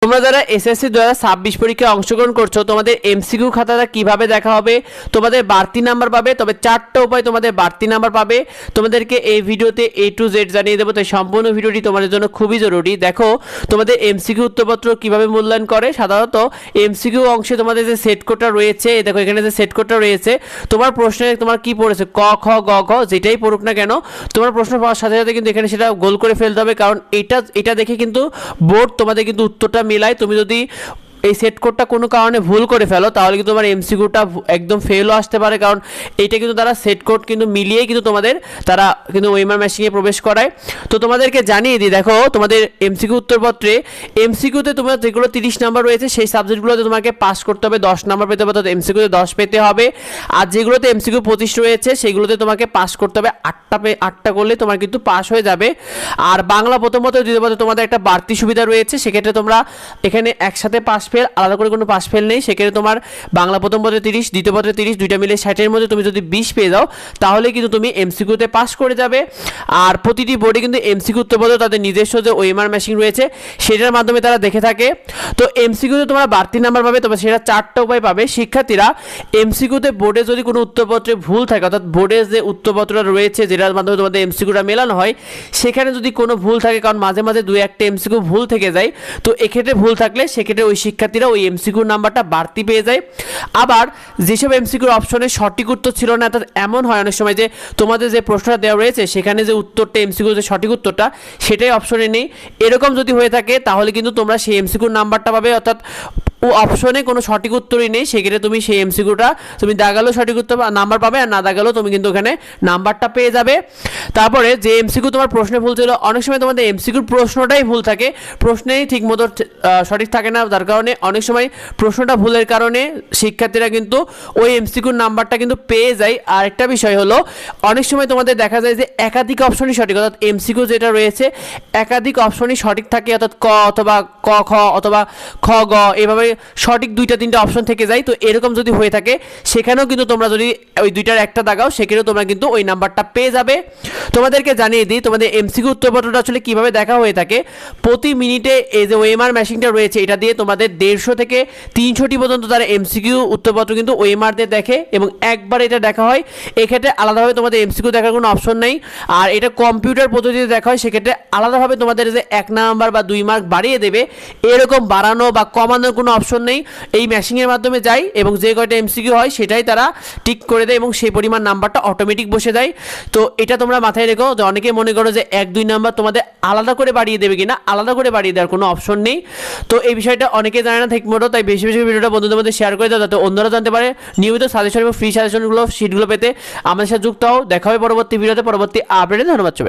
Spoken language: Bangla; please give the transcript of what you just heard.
তোমরা যারা এসএসসি 2026 পরীক্ষায় অংশগ্রহণ করছো তোমাদের এমসিকিউ খাতাটা কিভাবে দেখা হবে, তোমাদের বাড়তি নাম্বার পাবে, তবে 4টা উপায় তোমাদের বাড়তি নাম্বার পাবে। তোমাদেরকে এই ভিডিওতে A to Z জানিয়ে দেবো, তাই সম্পূর্ণ ভিডিওটি তোমাদের জন্য খুবই জরুরি। দেখো তোমাদের এমসিকিউ উত্তরপত্র কিভাবে মূল্যায়ন করে। সাধারণত এমসিকিউ অংশে তোমাদের যে সেট কোডটা রয়েছে, দেখো এখানে যে সেট কোডটা রয়েছে, তোমার প্রশ্নে তোমার কি পড়েছে ক খ গ ঘ যেটাই পড়ুক না কেন, তোমার প্রশ্ন পাওয়ার সাথে সাথে কিন্তু এখানে সেটা গোল করে ফেলতে হবে, কারণ এটা দেখে কিন্তু বোর্ড তোমাদের কিন্তু উত্তরটা মেলায়। তুমি যদি এই সেট কোডটা কোনো কারণে ভুল করে ফেলো তাহলে কিন্তু তোমার এমসিকিউটা একদম ফেলও আসতে পারে, কারণ এইটা কিন্তু তারা সেট কোড কিন্তু মিলিয়েই কিন্তু তোমাদের তারা কিন্তু ওএমআর মেশিনে প্রবেশ করায়। তো তোমাদেরকে জানিয়ে দিই, দেখো তোমাদের এমসিকিউ উত্তরপত্রে এমসিকিউতে তোমার যেগুলো 30 নাম্বার রয়েছে সেই সাবজেক্টগুলোতে তোমাকে পাস করতে হবে, 10 নাম্বার পেতে হবে, অর্থাৎ এমসিকিউতে 10 পেতে হবে। আর যেগুলোতে এমসিকিউ 25 রয়েছে সেগুলোতে তোমাকে পাস করতে হবে 8টা করলে তোমার কিন্তু পাস হয়ে যাবে। আর বাংলা প্রথমত দ্বিতীয় পত্রে তোমাদের একটা বাড়তি সুবিধা রয়েছে, সেক্ষেত্রে তোমরা এখানে একসাথে পাস ফেল, আলাদা করে কোনো পাস ফেল নেই। সেক্ষেত্রে তোমার বাংলা প্রথম পত্রে 30, দ্বিতীয় পত্রে 30, দুইটা মিলে 60-এর মধ্যে তুমি যদি 20 পেয়ে যাও তাহলে কিন্তু তুমি এমসিকিউতে পাস করে যাবে। আর প্রতিটি বোর্ডে কিন্তু এমসিকিউ উত্তরপত্র তাদের নিজস্ব যে ওএমআর মেশিন রয়েছে সেটার মাধ্যমে তারা দেখে থাকে। তো এমসিকিউতে তোমরা বাড়তি নাম্বার পাবে, তবে সেটা 4টা উপায় পাবে। শিক্ষার্থীরা এমসিকিউতে বোর্ডে যদি কোনো উত্তরপত্রে ভুল থাকে, অর্থাৎ বোর্ডের যে উত্তরপত্রটা রয়েছে যেটার মাধ্যমে তোমাদের এমসিকিউটা মেলানো হয় সেখানে যদি কোনো ভুল থাকে, কারণ মাঝে মাঝে 2-1টা এমসিকিউ ভুল থেকে যায়, তো এক্ষেত্রে ভুল থাকলে সেক্ষেত্রে ওই শিক্ষার্থীরা ওই এমসিকিউ নাম্বারটা বাড়তি পেয়ে যায়। আবার যেসব এমসিকিউর অপশনে সঠিক উত্তর ছিল না, অর্থাৎ এমন হয় অনেক সময় যে তোমাদের যে প্রশ্নটা দেওয়া রয়েছে সেখানে যে উত্তরটা এমসিকিউ যে সঠিক উত্তরটা সেটাই অপশনে নেই, এরকম যদি হয়ে থাকে তাহলে কিন্তু তোমরা সেই এমসিকিউর নাম্বারটা পাবে, অর্থাৎ ও অপশনে কোনো সঠিক উত্তরই নেই, সেক্ষেত্রে তুমি সেই এমসিকিউটা তুমি দাগালেও সঠিক উত্তর নাম্বার পাবে, আর না দাগালেও তুমি কিন্তু ওখানে নাম্বারটা পেয়ে যাবে। তারপরে যে এমসিকিউ তোমার প্রশ্নে ভুল ছিল, অনেক সময় তোমাদের এমসিকিউর প্রশ্নটাই ভুল থাকে, প্রশ্নেই ঠিকমতো সঠিক থাকে না, যার কারণে অনেক সময় প্রশ্নটা ভুলের কারণে শিক্ষার্থীরা কিন্তু ওই এমসিকিউর নাম্বারটা কিন্তু পেয়ে যায়। আর একটা বিষয় হলো অনেক সময় তোমাদের দেখা যায় যে একাধিক অপশনই সঠিক, অর্থাৎ এমসিকিউ যেটা রয়েছে একাধিক অপশনই সঠিক থাকে, অর্থাৎ ক অথবা ক খ অথবা খ গ এভাবে সঠিক 2-3টা অপশন থেকে যায়। তো এরকম যদি হয়ে থাকে সেখানেও কিন্তু তোমরা যদি ওই 2টার একটা দাগাও সেখানেও তোমরা কিন্তু ওই নাম্বারটা পেয়ে যাবে। তোমাদেরকে জানিয়ে দিই তোমাদের এমসিকিউ উত্তরপত্রটা আসলে কিভাবে দেখা হয়ে থাকে। প্রতি মিনিটে এই যে ওএমআর মেশিনটা রয়েছে এটা দিয়ে তোমাদের 150 থেকে 300টি পর্যন্ত তারা এমসিকিউ উত্তরপত্র কিন্তু ওএমআর দিয়ে দেখে, এবং একবার এটা দেখা হয়। এক্ষেত্রে আলাদাভাবে তোমাদের এমসিকিউ দেখার কোনো অপশন নেই। আর এটা কম্পিউটার পদ্ধতিতে দেখা হয়, সেক্ষেত্রে আলাদাভাবে তোমাদের যে 1 নাম্বার বা 2 মার্ক বাড়িয়ে দেবে এরকম বাড়ানো বা কমানোর কোনো অপশন নেই। এই মেশিনের মাধ্যমে যায় এবং যে কয়টা এমসিকিউ হয় সেটাই তারা টিক করে দেয় এবং সেই পরিমাণ নাম্বারটা অটোমেটিক বসে দেয়। তো এটা তোমরা মাথায় রেখো যে অনেকে মনে করো যে 1-2 নাম্বার তোমাদের আলাদা করে বাড়িয়ে দেবে কিনা, আলাদা করে বাড়িয়ে দেওয়ার কোনো অপশন নেই। তো এই বিষয়টা অনেকে জানে না ঠিক মতো, তাই বেশি বেশি ভিডিওটা বন্ধুদের মধ্যে শেয়ার করে দাও যাতে অন্যরা জানতে পারে। নিয়মিত সাজেশন এবং ফ্রি সাজেশনগুলো শিটগুলো পেতে আমাদের সাথে যুক্ত হও। দেখা হবে পরবর্তী ভিডিওতে, পরবর্তী আপডেটে। ধন্যবাদ সবাই।